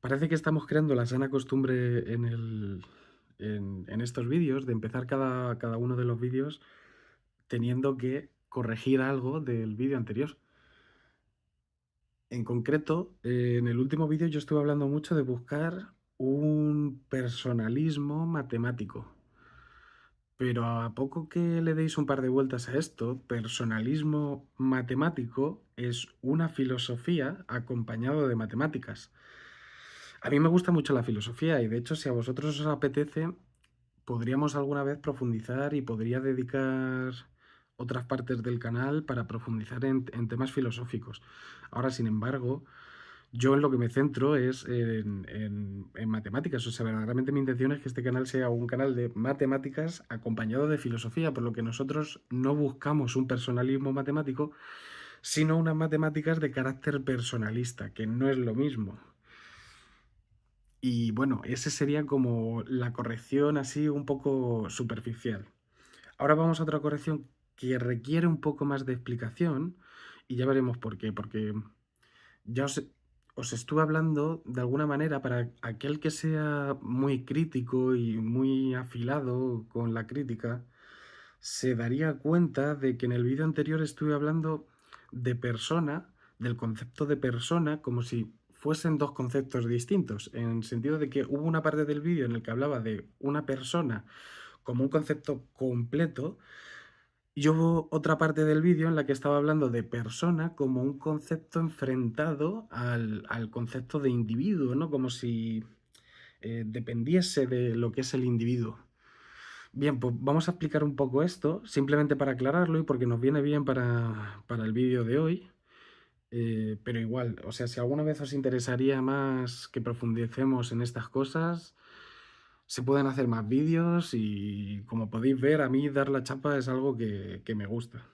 Parece que estamos creando la sana costumbre en estos vídeos de empezar cada uno de los vídeos teniendo que corregir algo del vídeo anterior. En concreto, en el último vídeo yo estuve hablando mucho de buscar un personalismo matemático. Pero a poco que le deis un par de vueltas a esto, personalismo matemático es una filosofía acompañado de matemáticas. A mí me gusta mucho la filosofía y de hecho si a vosotros os apetece, podríamos alguna vez profundizar y podría dedicar otras partes del canal para profundizar en temas filosóficos. Ahora, sin embargo, yo en lo que me centro es en matemáticas. O sea, verdaderamente mi intención es que este canal sea un canal de matemáticas acompañado de filosofía, por lo que nosotros no buscamos un personalismo matemático, sino unas matemáticas de carácter personalista, que no es lo mismo. Y bueno, ese sería como la corrección así un poco superficial. Ahora vamos a otra corrección que requiere un poco más de explicación y ya veremos por qué. Porque ya os estuve hablando de alguna manera para aquel que sea muy crítico y muy afilado con la crítica, se daría cuenta de que en el vídeo anterior estuve hablando de persona, del concepto de persona, como si fuesen dos conceptos distintos, en el sentido de que hubo una parte del vídeo en el que hablaba de una persona como un concepto completo y hubo otra parte del vídeo en la que estaba hablando de persona como un concepto enfrentado al concepto de individuo, ¿no? Como si dependiese de lo que es el individuo. Bien, pues vamos a explicar un poco esto, simplemente para aclararlo y porque nos viene bien para el vídeo de hoy. Pero igual, o sea, si alguna vez os interesaría más que profundicemos en estas cosas, se pueden hacer más vídeos y como podéis ver, a mí dar la chapa es algo que me gusta.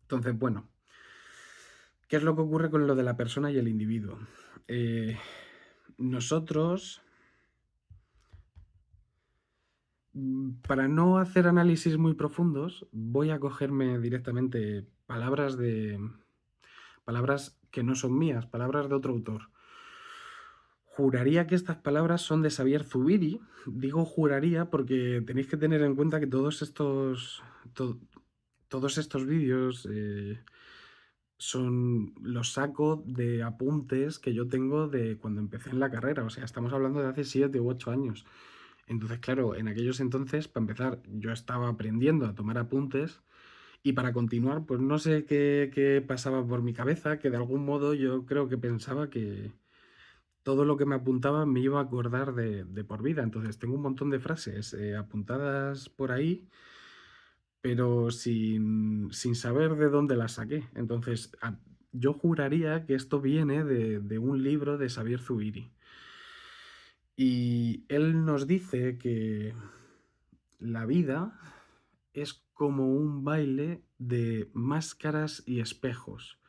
Entonces, bueno, ¿qué es lo que ocurre con lo de la persona y el individuo? Nosotros, para no hacer análisis muy profundos, voy a cogerme directamente palabras que no son mías, palabras de otro autor. Juraría que estas palabras son de Xavier Zubiri. Digo juraría porque tenéis que tener en cuenta que todos estos vídeos los saco de apuntes que yo tengo de cuando empecé en la carrera. O sea, estamos hablando de hace 7 u 8 años. Entonces, claro, en aquellos entonces, para empezar, yo estaba aprendiendo a tomar apuntes y para continuar, pues no sé qué pasaba por mi cabeza, que de algún modo yo creo que pensaba que todo lo que me apuntaba me iba a acordar de por vida. Entonces, tengo un montón de frases apuntadas por ahí, pero sin saber de dónde las saqué. Entonces, yo juraría que esto viene de un libro de Xavier Zubiri. Y él nos dice que la vida es como un baile de máscaras y espejos.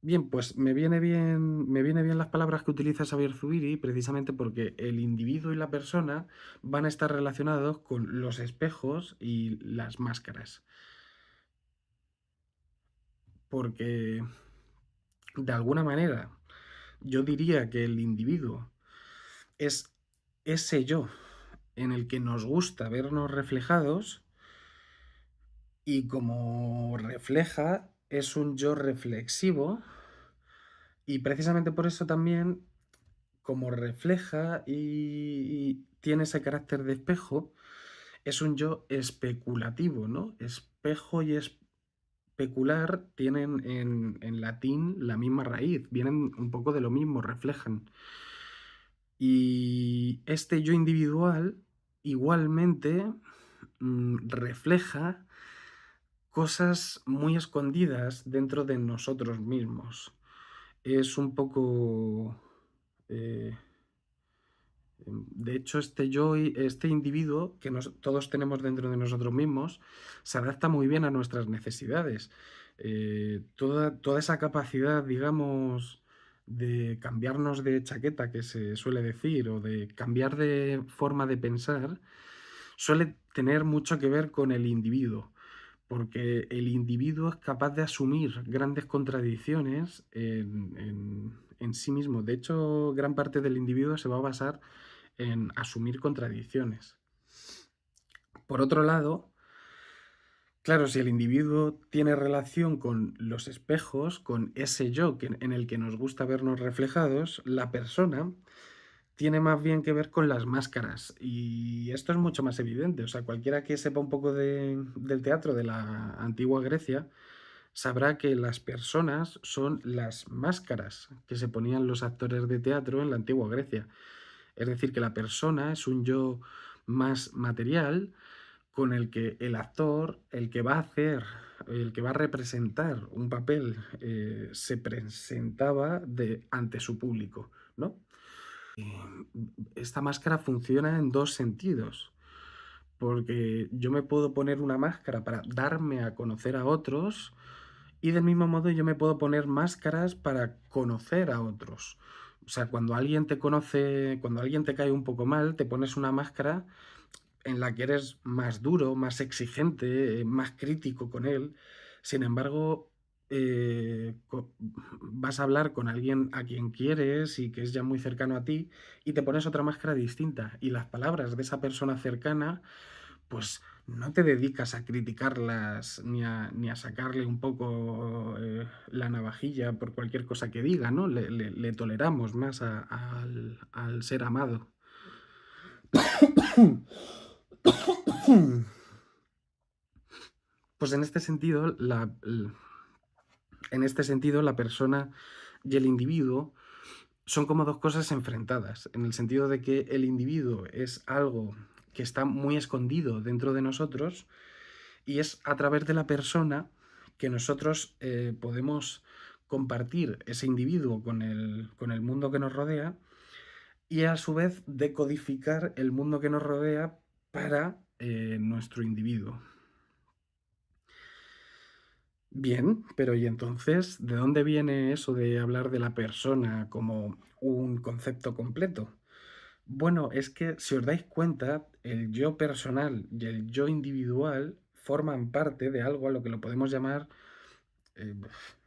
Bien, pues me viene bien las palabras que utiliza Xavier Zubiri precisamente porque el individuo y la persona van a estar relacionados con los espejos y las máscaras. Porque de alguna manera yo diría que el individuo es ese yo en el que nos gusta vernos reflejados y como refleja es un yo reflexivo y precisamente por eso también como refleja y tiene ese carácter de espejo, es un yo especulativo, ¿no? Espejo y especular tienen en latín la misma raíz, vienen un poco de lo mismo, reflejan. Y este yo individual igualmente refleja cosas muy escondidas dentro de nosotros mismos. Es un poco... eh, de hecho, este individuo que todos tenemos dentro de nosotros mismos se adapta muy bien a nuestras necesidades. Toda esa capacidad, digamos, de cambiarnos de chaqueta, que se suele decir, o de cambiar de forma de pensar, suele tener mucho que ver con el individuo, porque el individuo es capaz de asumir grandes contradicciones en sí mismo. De hecho, gran parte del individuo se va a basar en asumir contradicciones. Por otro lado, claro, si el individuo tiene relación con los espejos, con ese yo en el que nos gusta vernos reflejados, la persona tiene más bien que ver con las máscaras. Y esto es mucho más evidente. O sea, cualquiera que sepa un poco del teatro de la antigua Grecia sabrá que las personas son las máscaras que se ponían los actores de teatro en la antigua Grecia. Es decir, que la persona es un yo más material con el que el actor, el que va a hacer, el que va a representar un papel, se presentaba ante su público, ¿no? Esta máscara funciona en dos sentidos, porque yo me puedo poner una máscara para darme a conocer a otros y del mismo modo yo me puedo poner máscaras para conocer a otros. O sea, cuando alguien te conoce, cuando alguien te cae un poco mal, te pones una máscara en la que eres más duro, más exigente, más crítico con él. Sin embargo, vas a hablar con alguien a quien quieres y que es ya muy cercano a ti y te pones otra máscara distinta y las palabras de esa persona cercana, pues no te dedicas a criticarlas ni a sacarle un poco la navajilla por cualquier cosa que diga, ¿no? Le toleramos más al ser amado. Pues en este sentido, la persona y el individuo son como dos cosas enfrentadas, en el sentido de que el individuo es algo que está muy escondido dentro de nosotros y es a través de la persona que nosotros podemos compartir ese individuo con el mundo que nos rodea y a su vez decodificar el mundo que nos rodea para nuestro individuo. Bien, pero ¿y entonces de dónde viene eso de hablar de la persona como un concepto completo? Bueno, es que si os dais cuenta, el yo personal y el yo individual forman parte de algo a lo que lo podemos llamar, eh,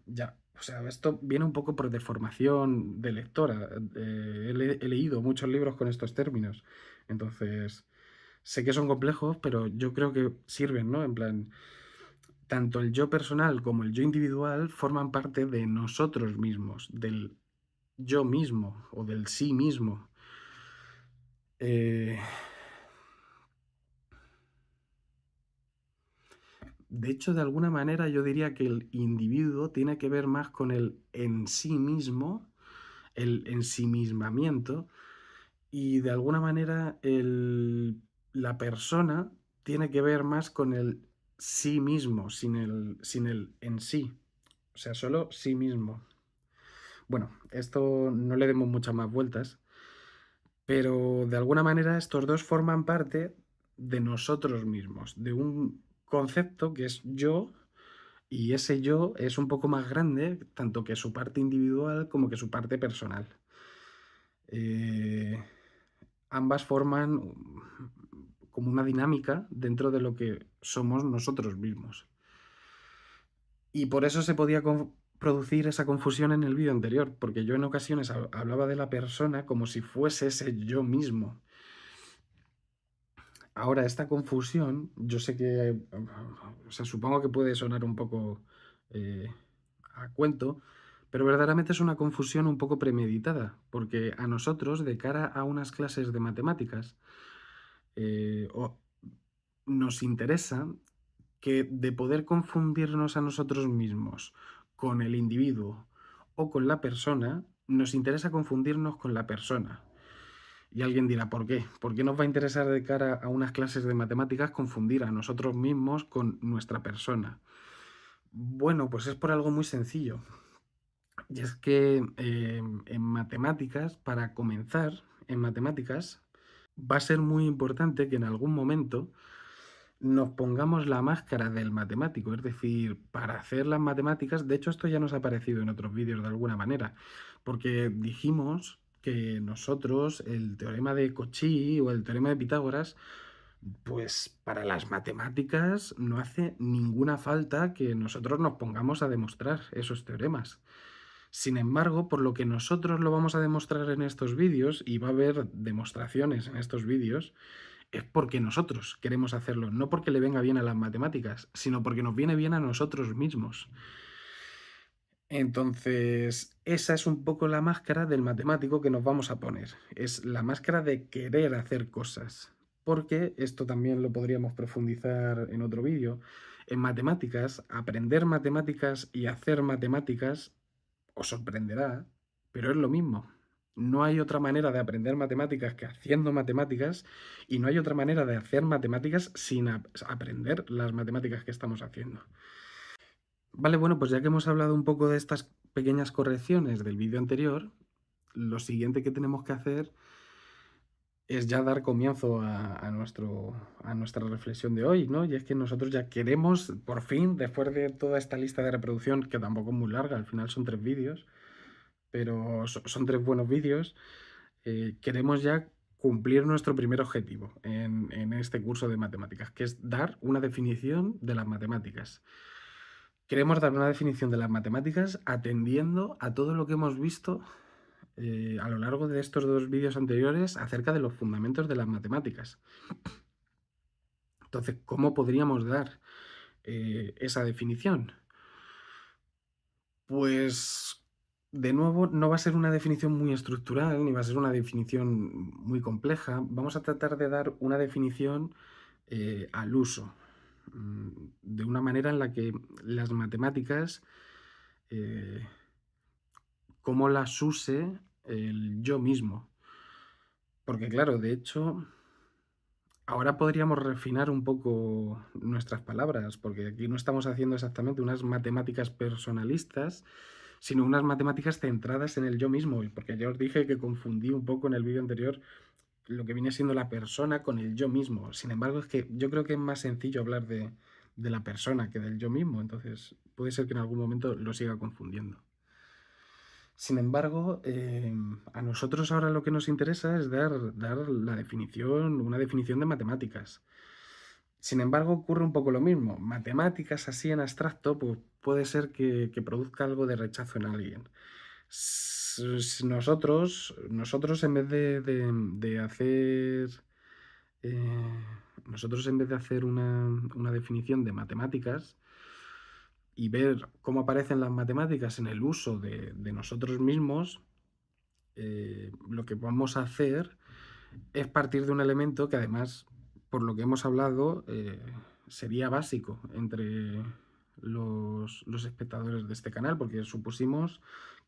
ya, o sea, esto viene un poco por deformación de lectora. He leído muchos libros con estos términos, entonces sé que son complejos, pero yo creo que sirven, ¿no? En plan, tanto el yo personal como el yo individual forman parte de nosotros mismos, del yo mismo o del sí mismo. Eh, de hecho, de alguna manera yo diría que el individuo tiene que ver más con el en sí mismo, el ensimismamiento, y de alguna manera la persona tiene que ver más con el sí mismo, sin el en sí. O sea, solo sí mismo. Bueno, esto no le demos muchas más vueltas, pero de alguna manera estos dos forman parte de nosotros mismos, de un concepto que es yo, y ese yo es un poco más grande, tanto que su parte individual como que su parte personal. Eh, ambas forman como una dinámica dentro de lo que somos nosotros mismos. Y por eso se podía producir esa confusión en el vídeo anterior, porque yo en ocasiones hablaba de la persona como si fuese ese yo mismo. Ahora, esta confusión, yo sé que, o sea, supongo que puede sonar un poco eh, a cuento, pero verdaderamente es una confusión un poco premeditada, porque a nosotros, de cara a unas clases de matemáticas, nos interesa que de poder confundirnos a nosotros mismos con el individuo o con la persona, nos interesa confundirnos con la persona. Y alguien dirá, ¿por qué? ¿Por qué nos va a interesar de cara a unas clases de matemáticas confundir a nosotros mismos con nuestra persona? Bueno, pues es por algo muy sencillo. Y es que en matemáticas, para comenzar, en matemáticas, va a ser muy importante que en algún momento nos pongamos la máscara del matemático, es decir, para hacer las matemáticas, de hecho esto ya nos ha aparecido en otros vídeos de alguna manera, porque dijimos que nosotros el teorema de Cauchy o el teorema de Pitágoras, pues para las matemáticas no hace ninguna falta que nosotros nos pongamos a demostrar esos teoremas. Sin embargo, por lo que nosotros lo vamos a demostrar en estos vídeos, y va a haber demostraciones en estos vídeos, es porque nosotros queremos hacerlo, no porque le venga bien a las matemáticas, sino porque nos viene bien a nosotros mismos. Entonces, esa es un poco la máscara del matemático que nos vamos a poner. Es la máscara de querer hacer cosas. Porque esto también lo podríamos profundizar en otro vídeo. En matemáticas, aprender matemáticas y hacer matemáticas os sorprenderá, pero es lo mismo. No hay otra manera de aprender matemáticas que haciendo matemáticas y no hay otra manera de hacer matemáticas sin aprender las matemáticas que estamos haciendo. Vale, bueno, pues ya que hemos hablado un poco de estas pequeñas correcciones del vídeo anterior, lo siguiente que tenemos que hacer es ya dar comienzo a nuestra reflexión de hoy, ¿no? Y es que nosotros ya queremos, por fin, después de toda esta lista de reproducción, que tampoco es muy larga, al final son 3 vídeos, pero son 3 buenos vídeos, queremos ya cumplir nuestro primer objetivo en este curso de matemáticas, que es dar una definición de las matemáticas. Queremos dar una definición de las matemáticas atendiendo a todo lo que hemos visto a lo largo de estos 2 vídeos anteriores acerca de los fundamentos de las matemáticas. Entonces, ¿cómo podríamos dar esa definición? Pues, de nuevo, no va a ser una definición muy estructural, ni va a ser una definición muy compleja. Vamos a tratar de dar una definición al uso, de una manera en la que las matemáticas, cómo las use el yo mismo. Porque claro, de hecho, ahora podríamos refinar un poco nuestras palabras, porque aquí no estamos haciendo exactamente unas matemáticas personalistas, sino unas matemáticas centradas en el yo mismo, porque ya os dije que confundí un poco en el vídeo anterior lo que viene siendo la persona con el yo mismo. Sin embargo, es que yo creo que es más sencillo hablar de la persona que del yo mismo, entonces puede ser que en algún momento lo siga confundiendo. Sin embargo, a nosotros ahora lo que nos interesa es dar la definición, una definición de matemáticas. Sin embargo, ocurre un poco lo mismo. Matemáticas así en abstracto, pues puede ser que produzca algo de rechazo en alguien. Nosotros en vez de hacer, nosotros en vez de hacer una definición de matemáticas y ver cómo aparecen las matemáticas en el uso de nosotros mismos, lo que vamos a hacer es partir de un elemento que además, por lo que hemos hablado, sería básico entre los espectadores de este canal, porque supusimos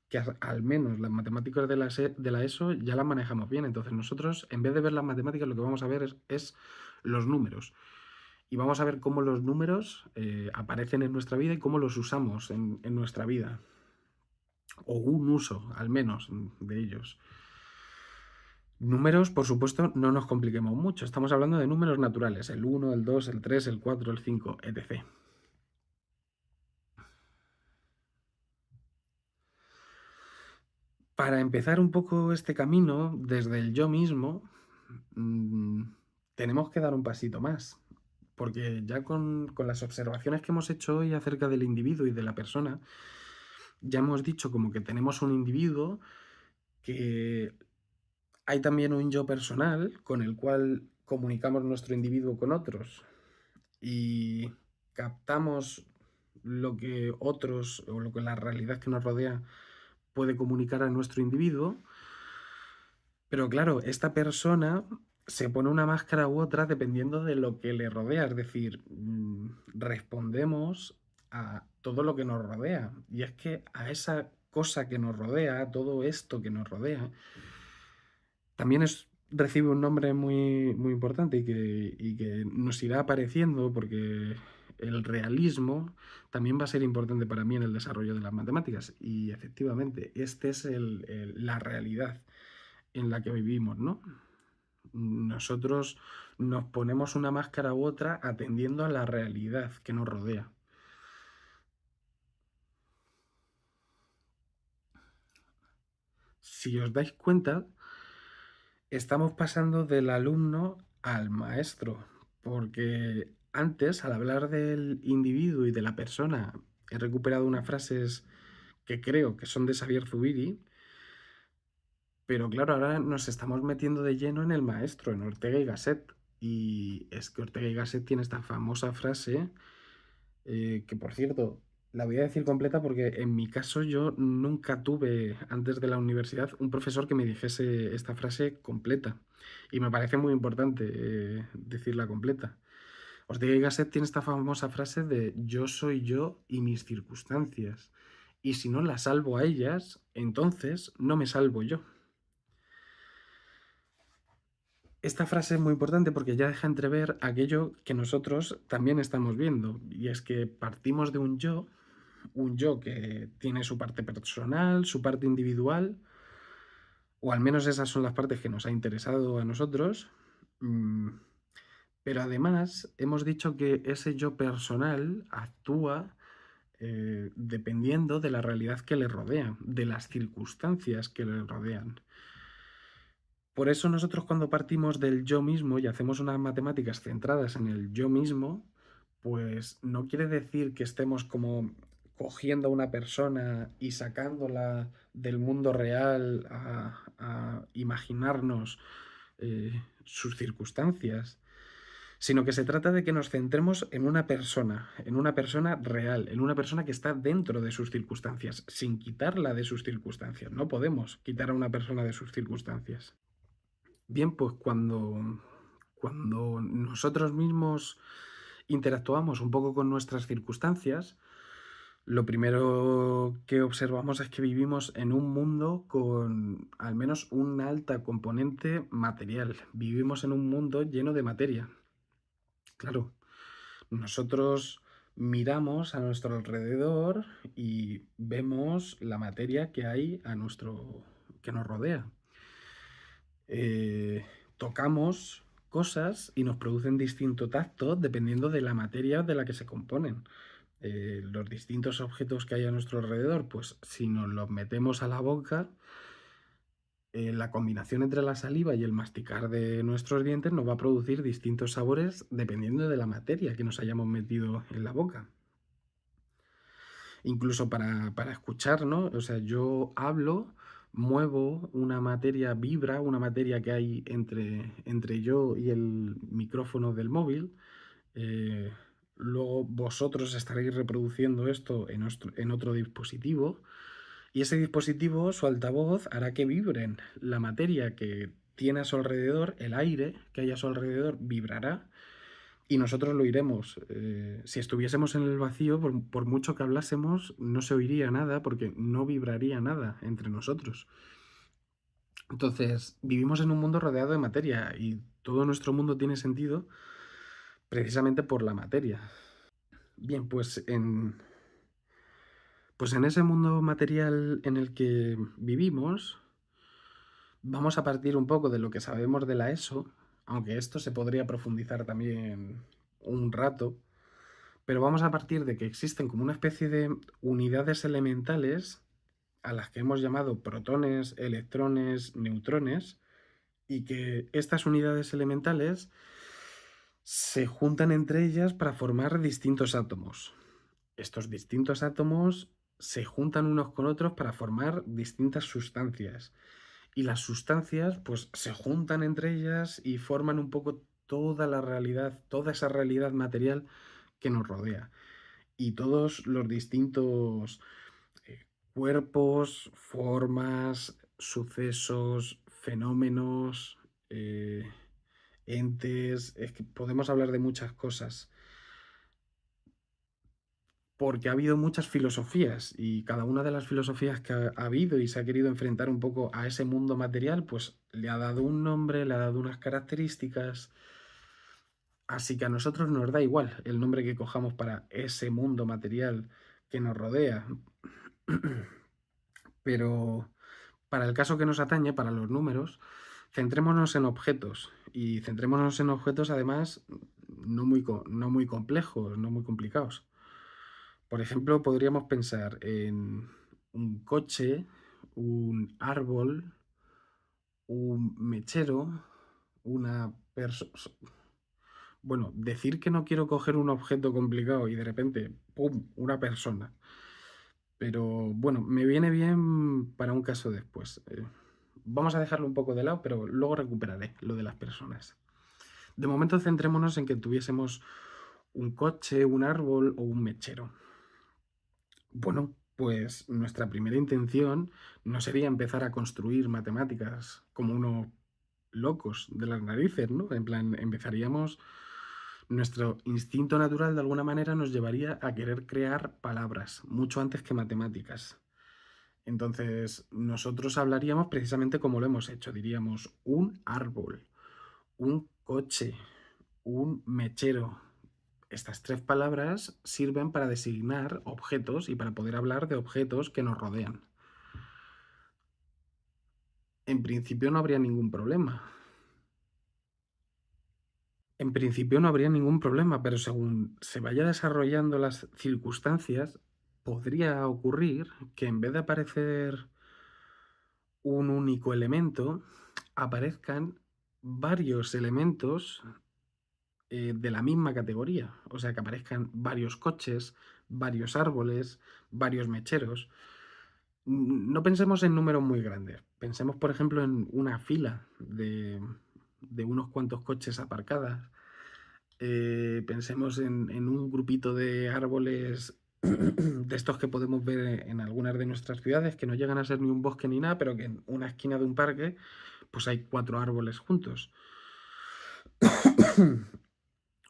que al menos las matemáticas de la ESO ya las manejamos bien. Entonces nosotros, en vez de ver las matemáticas, lo que vamos a ver es los números. Y vamos a ver cómo los números aparecen en nuestra vida y cómo los usamos en nuestra vida. O un uso, al menos, de ellos. Números, por supuesto, no nos compliquemos mucho. Estamos hablando de números naturales. El 1, el 2, el 3, el 4, el 5, etc. Para empezar un poco este camino, desde el yo mismo, tenemos que dar un pasito más. Porque ya con las observaciones que hemos hecho hoy acerca del individuo y de la persona, ya hemos dicho como que tenemos un individuo, que hay también un yo personal con el cual comunicamos nuestro individuo con otros y captamos lo que otros o lo que la realidad que nos rodea puede comunicar a nuestro individuo. Pero claro, esta persona se pone una máscara u otra dependiendo de lo que le rodea, es decir, respondemos a todo lo que nos rodea. Y es que a esa cosa que nos rodea, a todo esto que nos rodea, también recibe un nombre muy, muy importante y que nos irá apareciendo porque el realismo también va a ser importante para mí en el desarrollo de las matemáticas. Y efectivamente, esta es la realidad en la que vivimos, ¿no? Nosotros nos ponemos una máscara u otra atendiendo a la realidad que nos rodea. Si os dais cuenta, estamos pasando del alumno al maestro, porque antes, al hablar del individuo y de la persona, he recuperado unas frases que creo que son de Xavier Zubiri, pero claro, ahora nos estamos metiendo de lleno en el maestro, en Ortega y Gasset. Y es que Ortega y Gasset tiene esta famosa frase, que por cierto, la voy a decir completa porque en mi caso yo nunca tuve, antes de la universidad, un profesor que me dijese esta frase completa. Y me parece muy importante decirla completa. Ortega y Gasset tiene esta famosa frase de yo soy yo y mis circunstancias. Y si no las salvo a ellas, entonces no me salvo yo. Esta frase es muy importante porque ya deja entrever aquello que nosotros también estamos viendo, y es que partimos de un yo que tiene su parte personal, su parte individual, o al menos esas son las partes que nos ha interesado a nosotros, mm, pero además hemos dicho que ese yo personal actúa dependiendo de la realidad que le rodea, de las circunstancias que le rodean. Por eso nosotros cuando partimos del yo mismo y hacemos unas matemáticas centradas en el yo mismo, pues no quiere decir que estemos como cogiendo a una persona y sacándola del mundo real a imaginarnos sus circunstancias, sino que se trata de que nos centremos en una persona real, en una persona que está dentro de sus circunstancias, sin quitarla de sus circunstancias. No podemos quitar a una persona de sus circunstancias. Bien, pues cuando nosotros mismos interactuamos un poco con nuestras circunstancias, lo primero que observamos es que vivimos en un mundo con al menos una alta componente material. Vivimos en un mundo lleno de materia. Claro, nosotros miramos a nuestro alrededor y vemos la materia que hay que nos rodea. eh, Tocamos cosas y nos producen distinto tacto dependiendo de la materia de la que se componen. Los distintos objetos que hay a nuestro alrededor, pues si nos los metemos a la boca, la combinación entre la saliva y el masticar de nuestros dientes nos va a producir distintos sabores dependiendo de la materia que nos hayamos metido en la boca. Incluso para escuchar, ¿no? O sea, yo hablo, muevo una materia, vibra una materia que hay entre yo y el micrófono del móvil. eh, Luego vosotros estaréis reproduciendo esto en otro dispositivo, y ese dispositivo, su altavoz, hará que vibren la materia que tiene a su alrededor, el aire que hay a su alrededor vibrará, y nosotros lo oiremos. Si estuviésemos en el vacío, por mucho que hablásemos, no se oiría nada porque no vibraría nada entre nosotros. Entonces, vivimos en un mundo rodeado de materia y todo nuestro mundo tiene sentido precisamente por la materia. Bien, pues en ese mundo material en el que vivimos, vamos a partir un poco de lo que sabemos de la ESO, aunque esto se podría profundizar también un rato. Pero vamos a partir de que existen como una especie de unidades elementales a las que hemos llamado protones, electrones, neutrones, y que estas unidades elementales se juntan entre ellas para formar distintos átomos. Estos distintos átomos se juntan unos con otros para formar distintas sustancias. Y las sustancias pues se juntan entre ellas y forman un poco toda la realidad, toda esa realidad material que nos rodea. Y todos los distintos cuerpos, formas, sucesos, fenómenos, eh, entes, es que podemos hablar de muchas cosas, porque ha habido muchas filosofías y cada una de las filosofías que ha habido y se ha querido enfrentar un poco a ese mundo material, pues le ha dado un nombre, le ha dado unas características. Así que a nosotros nos da igual el nombre que cojamos para ese mundo material que nos rodea. Pero para el caso que nos atañe, para los números, centrémonos en objetos. Y centrémonos en objetos, además, no muy complejos, no muy complicados. Por ejemplo, podríamos pensar en un coche, un árbol, un mechero, una persona. Bueno, decir que no quiero coger un objeto complicado y de repente, ¡pum!, una persona. pero bueno, me viene bien para un caso después. Vamos a dejarlo un poco de lado, pero luego recuperaré lo de las personas. De momento centrémonos en que tuviésemos un coche, un árbol o un mechero. Bueno, pues nuestra primera intención no sería empezar a construir matemáticas como unos locos de las narices, ¿no? En plan, empezaríamos, nuestro instinto natural de alguna manera nos llevaría a querer crear palabras, mucho antes que matemáticas. Entonces, nosotros hablaríamos precisamente como lo hemos hecho, diríamos un árbol, un coche, un mechero. Estas tres palabras sirven para designar objetos y para poder hablar de objetos que nos rodean. En principio no habría ningún problema. En principio no habría ningún problema, pero según se vaya desarrollando las circunstancias, podría ocurrir que en vez de aparecer un único elemento, aparezcan varios elementos de la misma categoría. O sea, que aparezcan varios coches, varios árboles, varios mecheros. No pensemos en números muy grandes. Pensemos, por ejemplo, en una fila de unos cuantos coches aparcadas. Pensemos en un grupito de árboles de estos que podemos ver en algunas de nuestras ciudades, que no llegan a ser ni un bosque ni nada, pero que en una esquina de un parque pues hay 4 árboles juntos.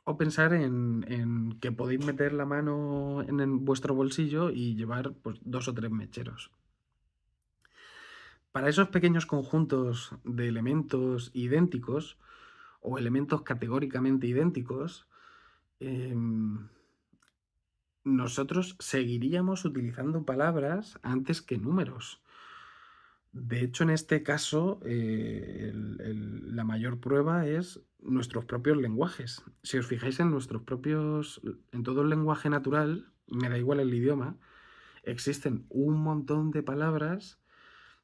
O pensar en que podéis meter la mano en vuestro bolsillo y llevar pues, 2 o 3 mecheros. Para esos pequeños conjuntos de elementos idénticos o elementos categóricamente idénticos, nosotros seguiríamos utilizando palabras antes que números. De hecho, en este caso, la mayor prueba es nuestros propios lenguajes. Si os fijáis en todo el lenguaje natural, me da igual el idioma, existen un montón de palabras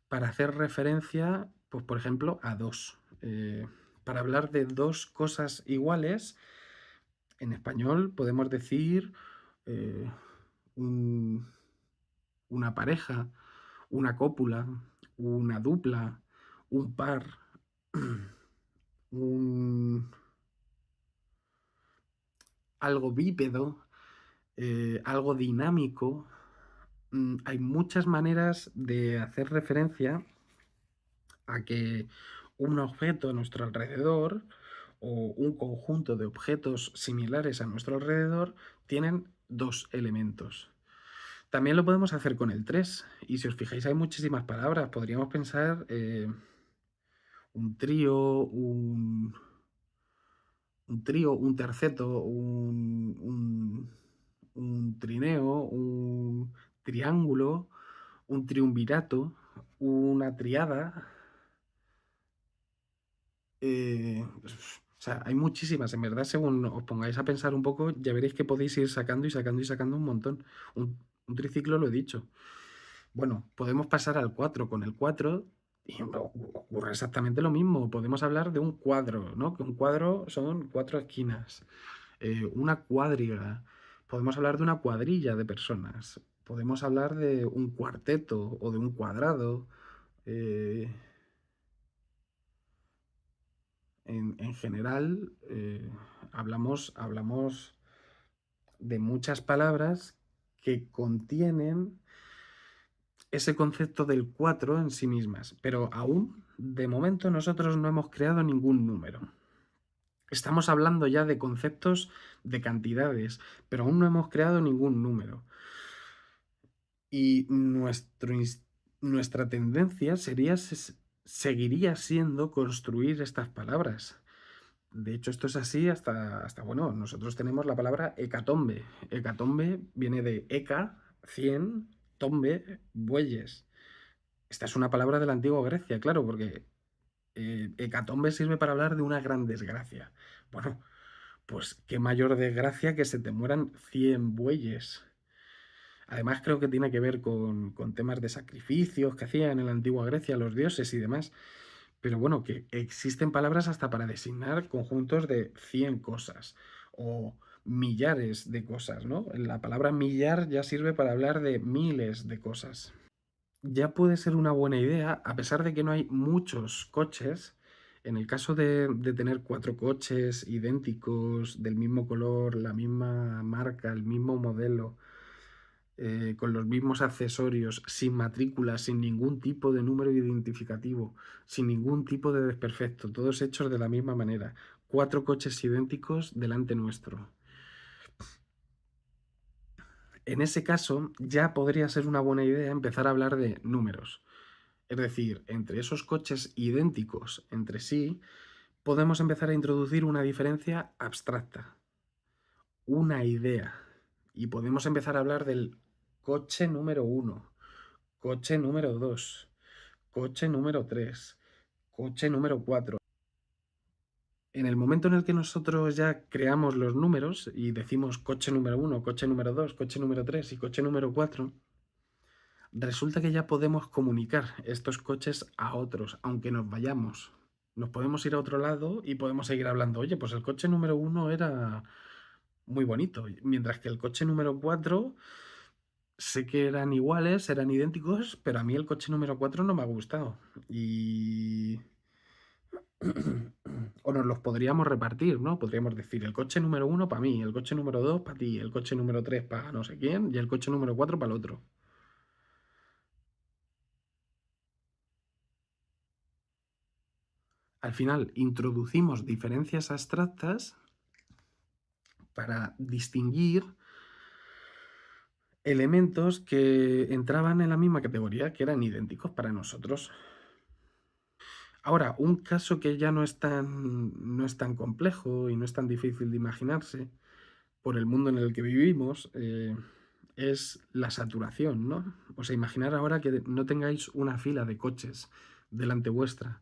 para hacer referencia, pues por ejemplo, a dos. Para hablar de dos cosas iguales, en español podemos decir eh, un- una pareja, una cópula, una dupla, un par, un, algo bípedo, algo dinámico. Hay muchas maneras de hacer referencia a que un objeto a nuestro alrededor o un conjunto de objetos similares a nuestro alrededor tienen dos elementos. También lo podemos hacer con el 3 y si os fijáis hay muchísimas palabras. Podríamos pensar un trío, un trío, un terceto, un trineo, un triángulo, un triunvirato, una triada. O sea, hay muchísimas, en verdad, según os pongáis a pensar un poco, ya veréis que podéis ir sacando y sacando y sacando un montón. Un triciclo lo he dicho. Bueno, podemos pasar al 4 con el 4 y ocurre exactamente lo mismo. Podemos hablar de un cuadro, ¿no? Que un cuadro son 4 esquinas. Una cuadriga. Podemos hablar de una cuadrilla de personas. Podemos hablar de un cuarteto o de un cuadrado. Eh, en general, hablamos de muchas palabras que contienen ese concepto del 4 en sí mismas, pero aún, de momento, nosotros no hemos creado ningún número. Estamos hablando ya de conceptos de cantidades, pero aún no hemos creado ningún número. Y nuestra tendencia seguiría siendo construir estas palabras. De hecho, esto es así bueno, nosotros tenemos la palabra hecatombe. Hecatombe viene de heca, 100, tombe, bueyes. Esta es una palabra de la antigua Grecia, claro, porque hecatombe sirve para hablar de una gran desgracia. Bueno, pues qué mayor desgracia que se te mueran 100 bueyes. Además, creo que tiene que ver con temas de sacrificios que hacían en la antigua Grecia los dioses y demás. Pero bueno, que existen palabras hasta para designar conjuntos de 100 cosas. O millares de cosas, ¿no? La palabra millar ya sirve para hablar de miles de cosas. Ya puede ser una buena idea, a pesar de que no hay muchos coches, en el caso de tener 4 coches idénticos, del mismo color, la misma marca, el mismo modelo, con los mismos accesorios, sin matrícula, sin ningún tipo de número identificativo, sin ningún tipo de desperfecto, todos hechos de la misma manera. 4 coches idénticos delante nuestro. En ese caso, ya podría ser una buena idea empezar a hablar de números. Es decir, entre esos coches idénticos entre sí, podemos empezar a introducir una diferencia abstracta, una idea. Y podemos empezar a hablar del coche número 1, coche número 2, coche número 3, coche número 4. En el momento en el que nosotros ya creamos los números y decimos coche número 1, coche número 2, coche número 3 y coche número 4, resulta que ya podemos comunicar estos coches a otros, aunque nos vayamos. Nos podemos ir a otro lado y podemos seguir hablando. Oye, pues el coche número 1 era muy bonito, mientras que el coche número 4 sé que eran iguales, eran idénticos, pero a mí el coche número 4 no me ha gustado. Y... o nos los podríamos repartir, ¿no? Podríamos decir el coche número 1 para mí, el coche número 2 para ti, el coche número 3 para no sé quién y el coche número 4 para el otro. Al final introducimos diferencias abstractas para distinguir elementos que entraban en la misma categoría, que eran idénticos para nosotros. Ahora, un caso que ya no es tan complejo y no es tan difícil de imaginarse por el mundo en el que vivimos, es la saturación, ¿no? O sea, imaginar ahora que no tengáis una fila de coches delante vuestra.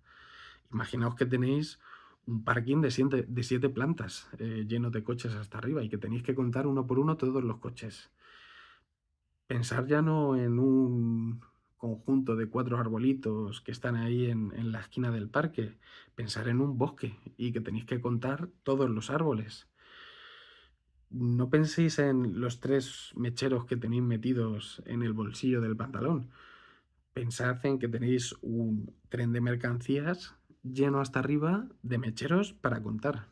Imaginaos que tenéis un parking de siete plantas lleno de coches hasta arriba y que tenéis que contar uno por uno todos los coches. Pensar ya no en un conjunto de 4 arbolitos que están ahí en la esquina del parque, pensar en un bosque y que tenéis que contar todos los árboles. No penséis en los 3 mecheros que tenéis metidos en el bolsillo del pantalón. Pensad en que tenéis un tren de mercancías lleno hasta arriba de mecheros para contar.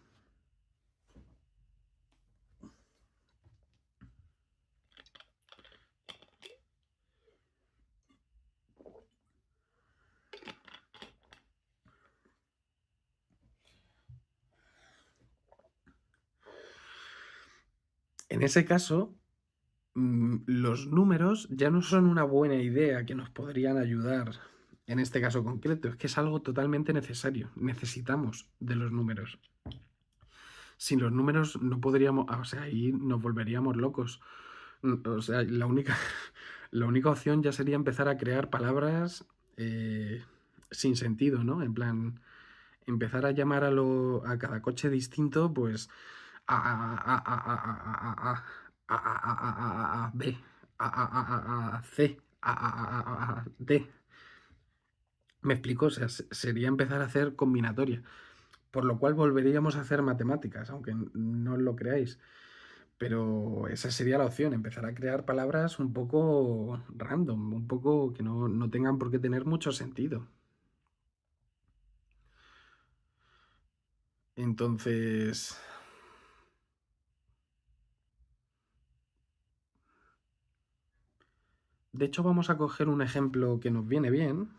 En ese caso, los números ya no son una buena idea que nos podrían ayudar en este caso concreto, es que es algo totalmente necesario. Necesitamos de los números. Sin los números no podríamos, o sea, ahí nos volveríamos locos. O sea, la única opción ya sería empezar a crear palabras sin sentido, ¿no? En plan, empezar a llamar a cada coche distinto, pues a B, a C, a D. ¿Me explico? O sea, sería empezar a hacer combinatoria, por lo cual volveríamos a hacer matemáticas, aunque no lo creáis. Pero esa sería la opción, empezar a crear palabras un poco random, un poco que no tengan por qué tener mucho sentido. Entonces, de hecho vamos a coger un ejemplo que nos viene bien.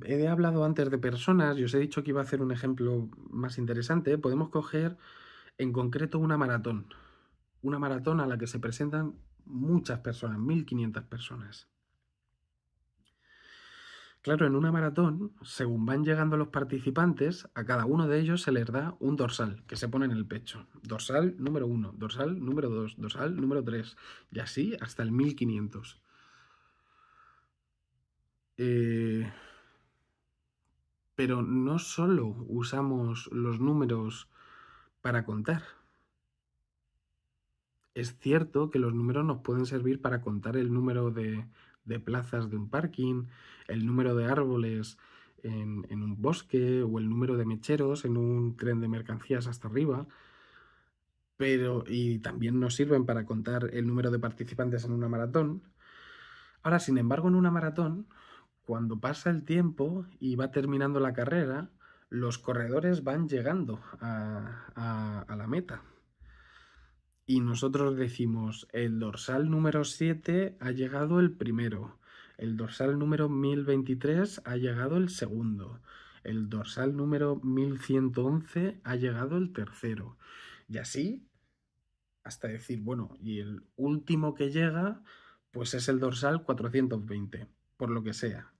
He hablado antes de personas y os he dicho que iba a hacer un ejemplo más interesante. Podemos coger en concreto una maratón. Una maratón a la que se presentan muchas personas, 1500 personas. Claro, en una maratón, según van llegando los participantes, a cada uno de ellos se les da un dorsal que se pone en el pecho. Dorsal número 1, dorsal número 2, dorsal número 3 y así hasta el 1500. Pero no solo usamos los números para contar. Es cierto que los números nos pueden servir para contar el número de plazas de un parking, el número de árboles en un bosque o el número de mecheros en un tren de mercancías hasta arriba, y también nos sirven para contar el número de participantes en una maratón. Ahora, sin embargo, en una maratón, cuando pasa el tiempo y va terminando la carrera, los corredores van llegando a la meta. Y nosotros decimos, el dorsal número 7 ha llegado el primero, el dorsal número 1023 ha llegado el segundo, el dorsal número 1111 ha llegado el tercero. Y así hasta decir, bueno, y el último que llega, pues es el dorsal 420, por lo que sea.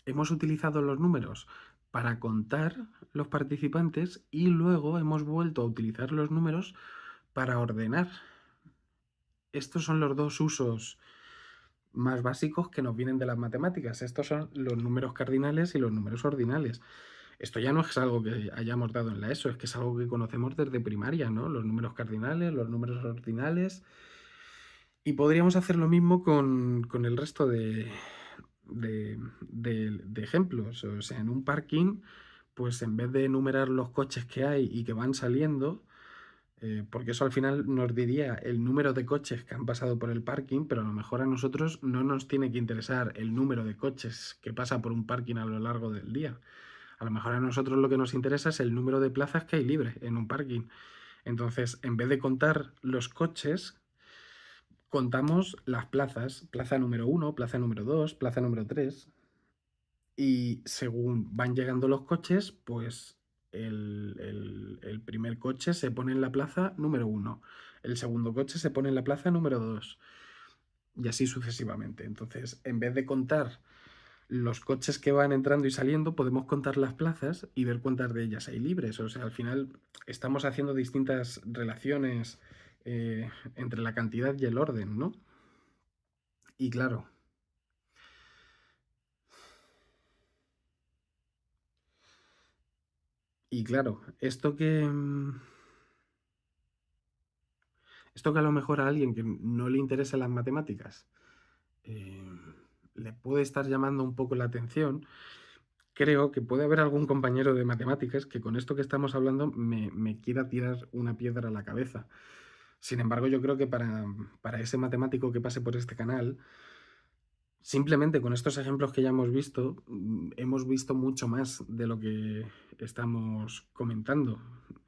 Hemos utilizado los números para contar los participantes y luego hemos vuelto a utilizar los números para ordenar. Estos son los dos usos más básicos que nos vienen de las matemáticas. Estos son los números cardinales y los números ordinales. Esto ya no es algo que hayamos dado en la ESO, es que es algo que conocemos desde primaria, ¿no? Los números cardinales, los números ordinales. Y podríamos hacer lo mismo con el resto de ejemplos. O sea, en un parking, pues en vez de enumerar los coches que hay y que van saliendo, porque eso al final nos diría el número de coches que han pasado por el parking, pero a lo mejor a nosotros no nos tiene que interesar el número de coches que pasa por un parking a lo largo del día. A lo mejor a nosotros lo que nos interesa es el número de plazas que hay libre en un parking. Entonces, en vez de contar los coches, contamos las plazas, plaza número 1, plaza número 2, plaza número 3, y según van llegando los coches, pues el primer coche se pone en la plaza número 1, el segundo coche se pone en la plaza número 2, y así sucesivamente. Entonces, en vez de contar los coches que van entrando y saliendo, podemos contar las plazas y ver cuántas de ellas hay libres. O sea, al final estamos haciendo distintas relaciones entre la cantidad y el orden, ¿no? Y claro, esto que a lo mejor a alguien que no le interesa las matemáticas eh, le puede estar llamando un poco la atención, creo que puede haber algún compañero de matemáticas que con esto que estamos hablando me quiera tirar una piedra a la cabeza. Sin embargo, yo creo que para ese matemático que pase por este canal, simplemente con estos ejemplos que ya hemos visto mucho más de lo que estamos comentando.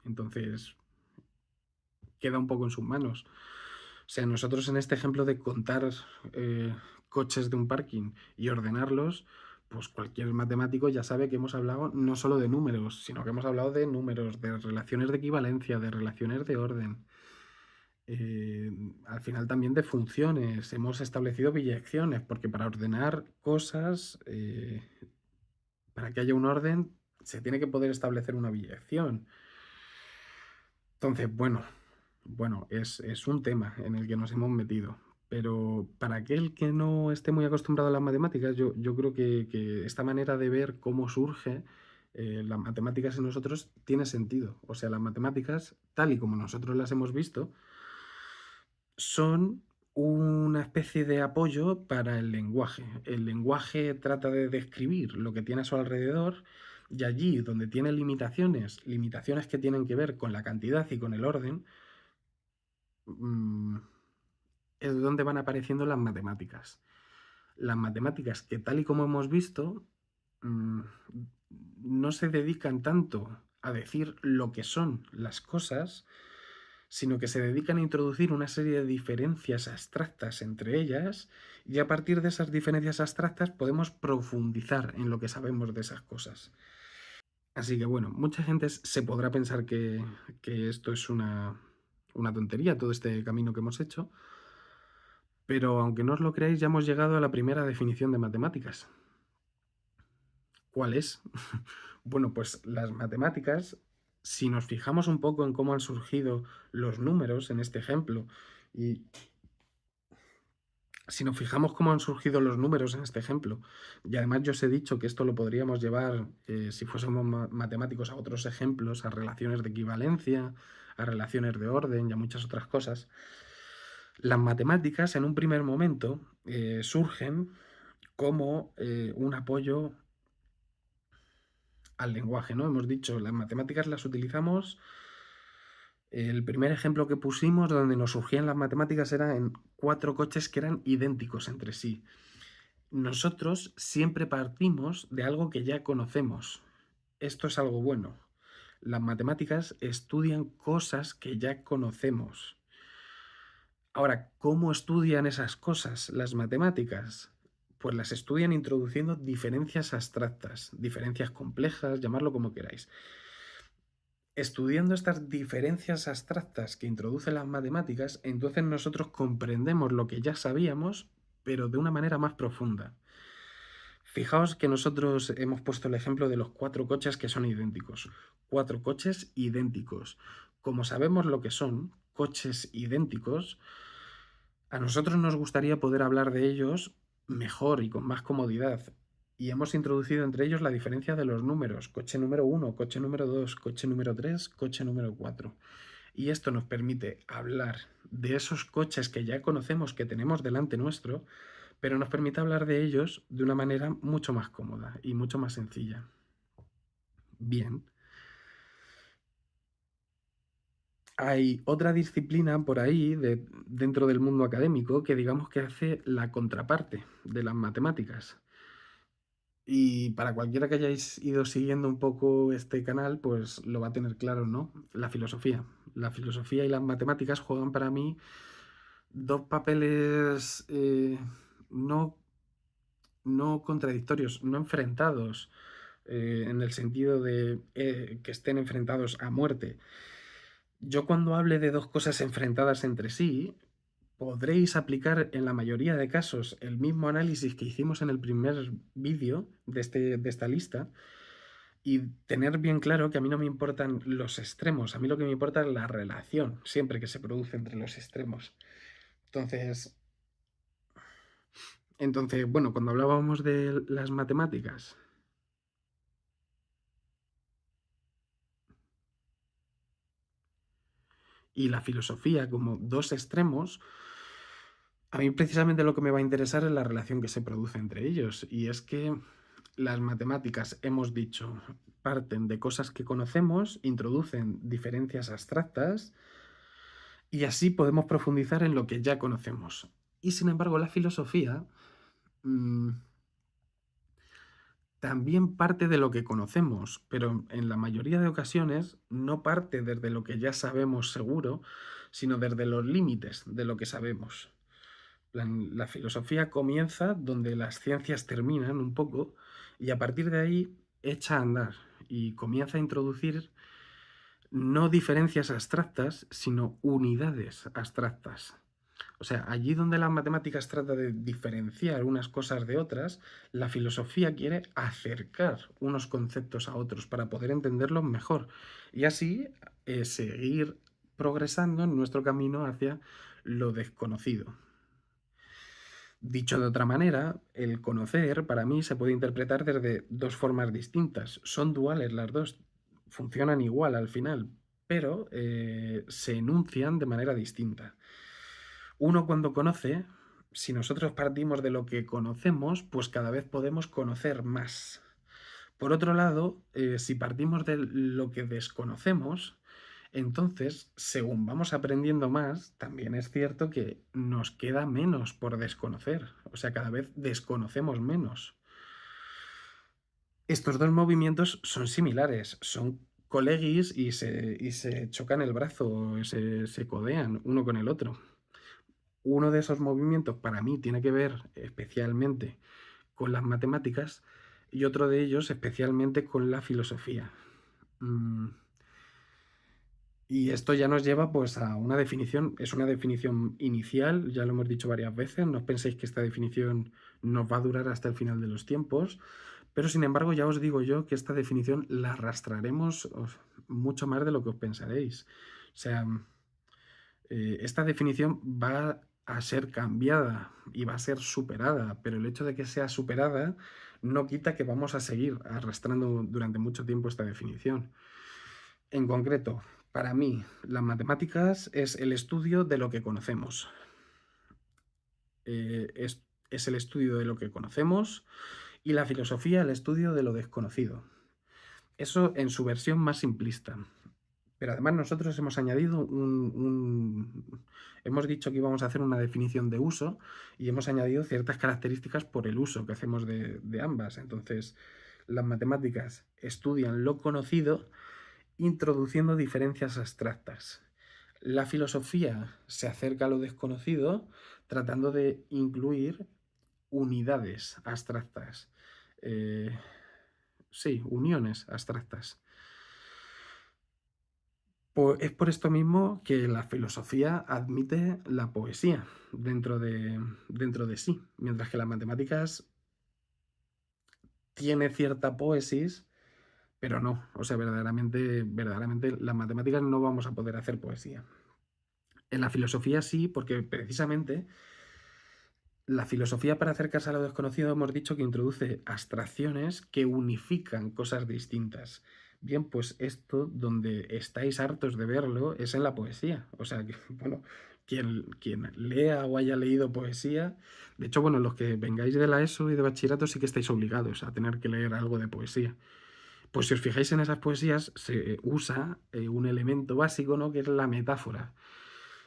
Entonces, queda un poco en sus manos. O sea, nosotros en este ejemplo de contar coches de un parking y ordenarlos, pues cualquier matemático ya sabe que hemos hablado no solo de números, sino que hemos hablado de números, de relaciones de equivalencia, de relaciones de orden. Al final también de funciones. Hemos establecido biyecciones, porque para ordenar cosas, para que haya un orden, se tiene que poder establecer una biyección. Entonces, bueno, es un tema en el que nos hemos metido. Pero para aquel que no esté muy acostumbrado a las matemáticas, yo creo que esta manera de ver cómo surge las matemáticas en nosotros tiene sentido. O sea, las matemáticas, tal y como nosotros las hemos visto, son una especie de apoyo para el lenguaje. El lenguaje trata de describir lo que tiene a su alrededor y allí donde tiene limitaciones que tienen que ver con la cantidad y con el orden, mm, es donde van apareciendo las matemáticas. Las matemáticas que tal y como hemos visto, mm, no se dedican tanto a decir lo que son las cosas, sino que se dedican a introducir una serie de diferencias abstractas entre ellas y a partir de esas diferencias abstractas podemos profundizar en lo que sabemos de esas cosas. Así que bueno, mucha gente se podrá pensar que esto es una tontería, todo este camino que hemos hecho, pero aunque no os lo creáis, ya hemos llegado a la primera definición de matemáticas. ¿Cuál es? Bueno, pues las matemáticas, si nos fijamos un poco en cómo han surgido los números en este ejemplo, y si nos fijamos cómo han surgido los números en este ejemplo, y además yo os he dicho que esto lo podríamos llevar, si fuésemos matemáticos, a otros ejemplos, a relaciones de equivalencia, a relaciones de orden y a muchas otras cosas, Las matemáticas en un primer momento surgen como un apoyo al lenguaje, ¿no? Hemos dicho, las matemáticas las utilizamos. El primer ejemplo que pusimos donde nos surgían las matemáticas era en 4 coches que eran idénticos entre sí. Nosotros siempre partimos de algo que ya conocemos. Esto es algo bueno. Las matemáticas estudian cosas que ya conocemos. Ahora, ¿cómo estudian esas cosas las matemáticas? Pues las estudian introduciendo diferencias abstractas, diferencias complejas, llamarlo como queráis. Estudiando estas diferencias abstractas que introducen las matemáticas, entonces nosotros comprendemos lo que ya sabíamos, pero de una manera más profunda. Fijaos que nosotros hemos puesto el ejemplo de los 4 coches que son idénticos. 4 coches idénticos. Como sabemos lo que son coches idénticos, a nosotros nos gustaría poder hablar de ellos mejor y con más comodidad. Y hemos introducido entre ellos la diferencia de los números. Coche número 1, coche número 2, coche número 3, coche número 4. Y esto nos permite hablar de esos coches que ya conocemos, que tenemos delante nuestro, pero nos permite hablar de ellos de una manera mucho más cómoda y mucho más sencilla. Bien. Hay otra disciplina por ahí dentro del mundo académico que digamos que hace la contraparte de las matemáticas. Y para cualquiera que hayáis ido siguiendo un poco este canal, pues lo va a tener claro, ¿no? La filosofía. La filosofía y las matemáticas juegan para mí dos papeles no, no contradictorios, no enfrentados, en el sentido de que estén enfrentados a muerte. Yo cuando hable de dos cosas enfrentadas entre sí, podréis aplicar en la mayoría de casos el mismo análisis que hicimos en el primer vídeo de esta lista y tener bien claro que a mí no me importan los extremos, a mí lo que me importa es la relación siempre que se produce entre los extremos. Entonces, bueno, cuando hablábamos de las matemáticas y la filosofía como dos extremos, a mí precisamente lo que me va a interesar es la relación que se produce entre ellos. Y es que las matemáticas, hemos dicho, parten de cosas que conocemos, introducen diferencias abstractas y así podemos profundizar en lo que ya conocemos. Y sin embargo, la filosofía también parte de lo que conocemos, pero en la mayoría de ocasiones no parte desde lo que ya sabemos seguro, sino desde los límites de lo que sabemos. La filosofía comienza donde las ciencias terminan un poco y a partir de ahí echa a andar y comienza a introducir no diferencias abstractas, sino unidades abstractas. O sea, allí donde las matemáticas trata de diferenciar unas cosas de otras, la filosofía quiere acercar unos conceptos a otros para poder entenderlos mejor y así seguir progresando en nuestro camino hacia lo desconocido. Dicho de otra manera, el conocer para mí se puede interpretar desde dos formas distintas. Son duales las dos, funcionan igual al final, pero se enuncian de manera distinta. Uno cuando conoce, si nosotros partimos de lo que conocemos, pues cada vez podemos conocer más. Por otro lado, si partimos de lo que desconocemos, entonces, según vamos aprendiendo más, también es cierto que nos queda menos por desconocer. O sea, cada vez desconocemos menos. Estos dos movimientos son similares, son colegis y se chocan el brazo, se codean uno con el otro. Uno de esos movimientos para mí tiene que ver especialmente con las matemáticas y otro de ellos especialmente con la filosofía. Y esto ya nos lleva pues a una definición, es una definición inicial, ya lo hemos dicho varias veces, no os penséis que esta definición nos va a durar hasta el final de los tiempos, pero sin embargo ya os digo yo que esta definición la arrastraremos mucho más de lo que os pensaréis. O sea, esta definición va a ser cambiada y va a ser superada, pero el hecho de que sea superada no quita que vamos a seguir arrastrando durante mucho tiempo esta definición. En concreto, para mí, las matemáticas es el estudio de lo que conocemos. es el estudio de lo que conocemos y la filosofía el estudio de lo desconocido. Eso en su versión más simplista. Pero además nosotros hemos añadido hemos dicho que íbamos a hacer una definición de uso y hemos añadido ciertas características por el uso que hacemos de ambas. Entonces, las matemáticas estudian lo conocido introduciendo diferencias abstractas. La filosofía se acerca a lo desconocido tratando de incluir unidades abstractas. Sí, uniones abstractas. Es por esto mismo que la filosofía admite la poesía dentro de sí, mientras que las matemáticas tiene cierta poesis, pero no. O sea, verdaderamente las matemáticas no vamos a poder hacer poesía. En la filosofía sí, porque precisamente la filosofía para acercarse a lo desconocido hemos dicho que introduce abstracciones que unifican cosas distintas. Bien, pues esto, donde estáis hartos de verlo, es en la poesía. O sea, que, bueno, quien lea o haya leído poesía, de hecho, bueno, los que vengáis de la ESO y de bachillerato sí que estáis obligados a tener que leer algo de poesía. Pues si os fijáis en esas poesías, se usa un elemento básico, ¿no? Que es la metáfora.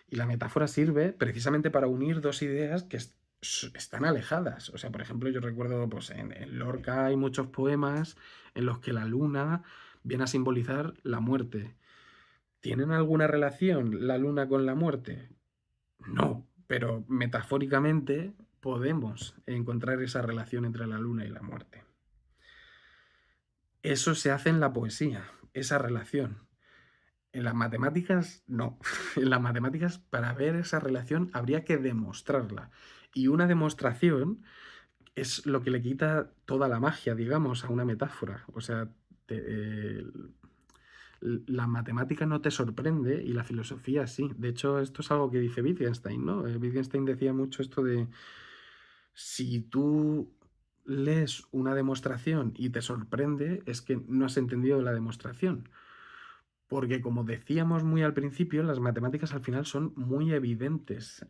Y la metáfora sirve precisamente para unir dos ideas que están alejadas. O sea, por ejemplo, yo recuerdo, pues en Lorca hay muchos poemas en los que la luna viene a simbolizar la muerte. ¿Tienen alguna relación la luna con la muerte? No, pero metafóricamente podemos encontrar esa relación entre la luna y la muerte. Eso se hace en la poesía, esa relación. En las matemáticas, no. En las matemáticas, para ver esa relación, habría que demostrarla. Y una demostración es lo que le quita toda la magia, digamos, a una metáfora. O sea, la matemática no te sorprende y la filosofía sí. De hecho, esto es algo que dice Wittgenstein, ¿no? Wittgenstein decía mucho esto de si tú lees una demostración y te sorprende, es que no has entendido la demostración. Porque como decíamos muy al principio, las matemáticas al final son muy evidentes.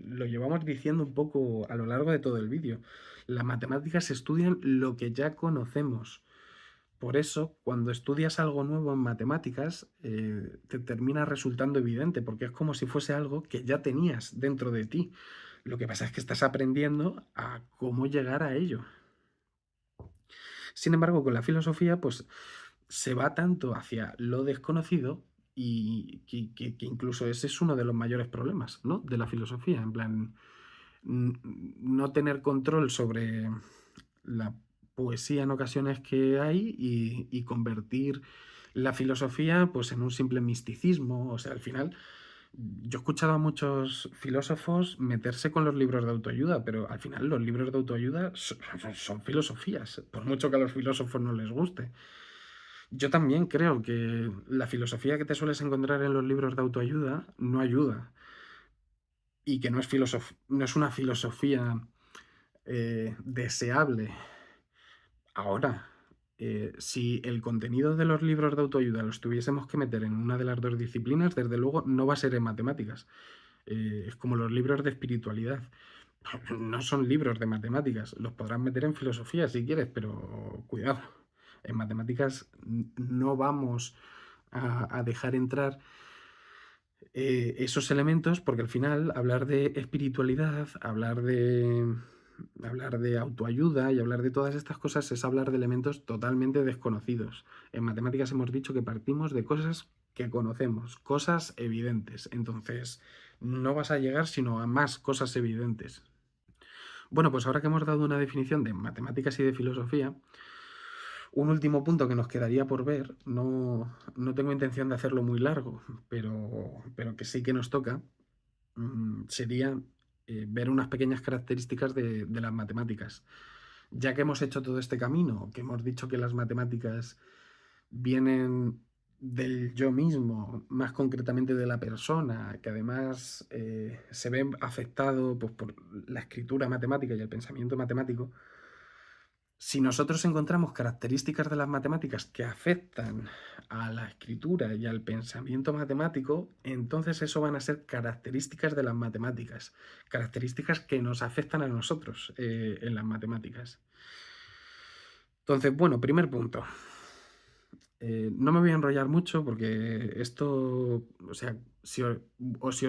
Lo llevamos diciendo un poco a lo largo de todo el vídeo. Las matemáticas estudian lo que ya conocemos. Por eso, cuando estudias algo nuevo en matemáticas, te termina resultando evidente, porque es como si fuese algo que ya tenías dentro de ti. Lo que pasa es que estás aprendiendo a cómo llegar a ello. Sin embargo, con la filosofía, pues se va tanto hacia lo desconocido y que incluso ese es uno de los mayores problemas, ¿no? De la filosofía, en plan, no tener control sobre la poesía en ocasiones que hay y convertir la filosofía pues en un simple misticismo. O sea, al final yo he escuchado a muchos filósofos meterse con los libros de autoayuda, pero al final los libros de autoayuda son filosofías, por mucho que a los filósofos no les guste. Yo también creo que la filosofía que te sueles encontrar en los libros de autoayuda no ayuda y que no es una filosofía deseable. Ahora, si el contenido de los libros de autoayuda los tuviésemos que meter en una de las dos disciplinas, desde luego no va a ser en matemáticas. Es como los libros de espiritualidad. No son libros de matemáticas. Los podrás meter en filosofía si quieres, pero cuidado. En matemáticas no vamos a dejar entrar esos elementos porque al final hablar de espiritualidad, hablar de autoayuda y hablar de todas estas cosas es hablar de elementos totalmente desconocidos. En matemáticas hemos dicho que partimos de cosas que conocemos, cosas evidentes. Entonces, no vas a llegar sino a más cosas evidentes. Bueno, pues ahora que hemos dado una definición de matemáticas y de filosofía, un último punto que nos quedaría por ver, no tengo intención de hacerlo muy largo, pero que sí que nos toca, sería ver unas pequeñas características de las matemáticas. Ya que hemos hecho todo este camino, que hemos dicho que las matemáticas vienen del yo mismo, más concretamente de la persona, que además se ve afectado pues, por la escritura matemática y el pensamiento matemático, Si nosotros encontramos características de las matemáticas que afectan a la escritura y al pensamiento matemático, entonces eso van a ser características de las matemáticas, características que nos afectan a nosotros en las matemáticas. Entonces, bueno, primer punto. No me voy a enrollar mucho porque esto, o sea, si os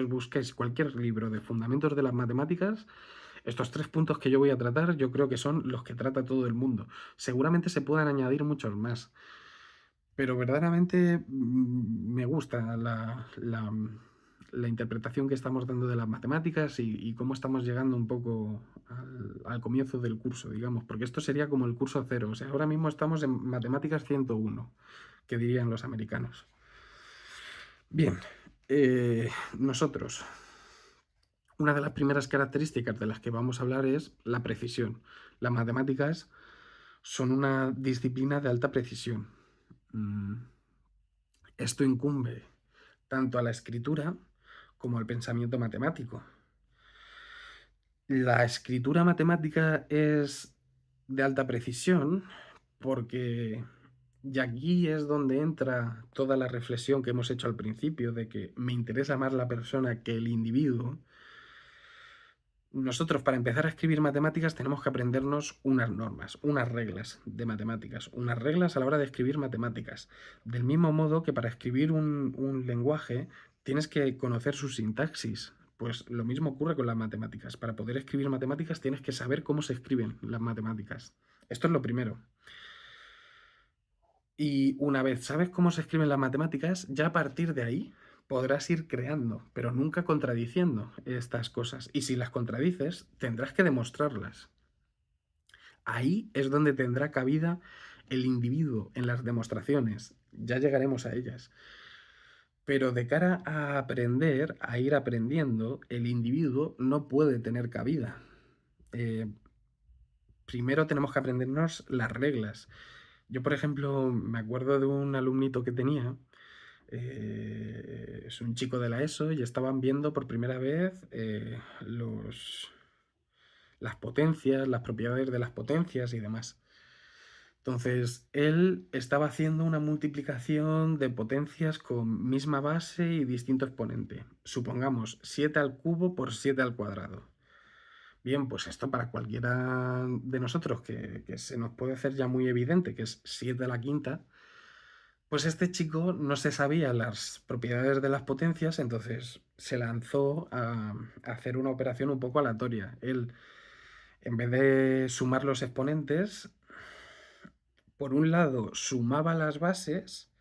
busquéis cualquier libro de fundamentos de las matemáticas, estos 3 puntos que yo voy a tratar, yo creo que son los que trata todo el mundo. Seguramente se puedan añadir muchos más, pero verdaderamente me gusta la interpretación que estamos dando de las matemáticas y cómo estamos llegando un poco al comienzo del curso, digamos, porque esto sería como el curso cero. O sea, ahora mismo estamos en matemáticas 101, que dirían los americanos. Bien, nosotros, una de las primeras características de las que vamos a hablar es la precisión. Las matemáticas son una disciplina de alta precisión. Esto incumbe tanto a la escritura como al pensamiento matemático. La escritura matemática es de alta precisión porque, y aquí es donde entra toda la reflexión que hemos hecho al principio de que me interesa más la persona que el individuo. Nosotros, para empezar a escribir matemáticas, tenemos que aprendernos unas normas, unas reglas de matemáticas, unas reglas a la hora de escribir matemáticas. Del mismo modo que para escribir un lenguaje tienes que conocer su sintaxis. Pues lo mismo ocurre con las matemáticas. Para poder escribir matemáticas tienes que saber cómo se escriben las matemáticas. Esto es lo primero. Y una vez sabes cómo se escriben las matemáticas, ya a partir de ahí podrás ir creando, pero nunca contradiciendo estas cosas. Y si las contradices, tendrás que demostrarlas. Ahí es donde tendrá cabida el individuo en las demostraciones. Ya llegaremos a ellas. Pero de cara a aprender, a ir aprendiendo, el individuo no puede tener cabida. Primero tenemos que aprendernos las reglas. Yo, por ejemplo, me acuerdo de un alumnito que tenía, es un chico de la ESO y estaban viendo por primera vez las potencias, las propiedades de las potencias y demás. Entonces, él estaba haciendo una multiplicación de potencias con misma base y distinto exponente. Supongamos 7 al cubo por 7 al cuadrado. Bien, pues esto para cualquiera de nosotros que se nos puede hacer ya muy evidente que es 7 a la quinta, pues este chico no se sabía las propiedades de las potencias, entonces se lanzó a hacer una operación un poco aleatoria. Él, en vez de sumar los exponentes, por un lado sumaba las bases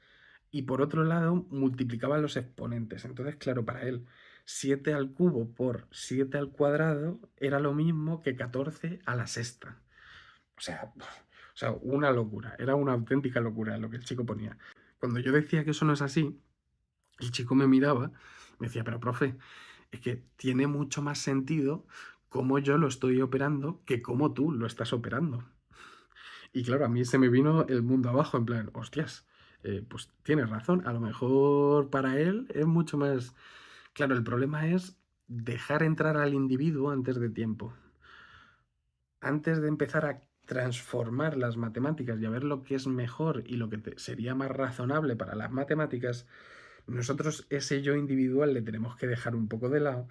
y por otro lado multiplicaba los exponentes. Entonces, claro, para él 7 al cubo por 7 al cuadrado era lo mismo que 14 a la sexta. O sea, una locura, era una auténtica locura lo que el chico ponía. Cuando yo decía que eso no es así, el chico me miraba, me decía, pero profe, es que tiene mucho más sentido cómo yo lo estoy operando que cómo tú lo estás operando. Y claro, a mí se me vino el mundo abajo, en plan, hostias, pues tienes razón, a lo mejor para él es mucho más... Claro, el problema es dejar entrar al individuo antes de tiempo. Antes de empezar a transformar las matemáticas y a ver lo que es mejor y lo que sería más razonable para las matemáticas, nosotros ese yo individual le tenemos que dejar un poco de lado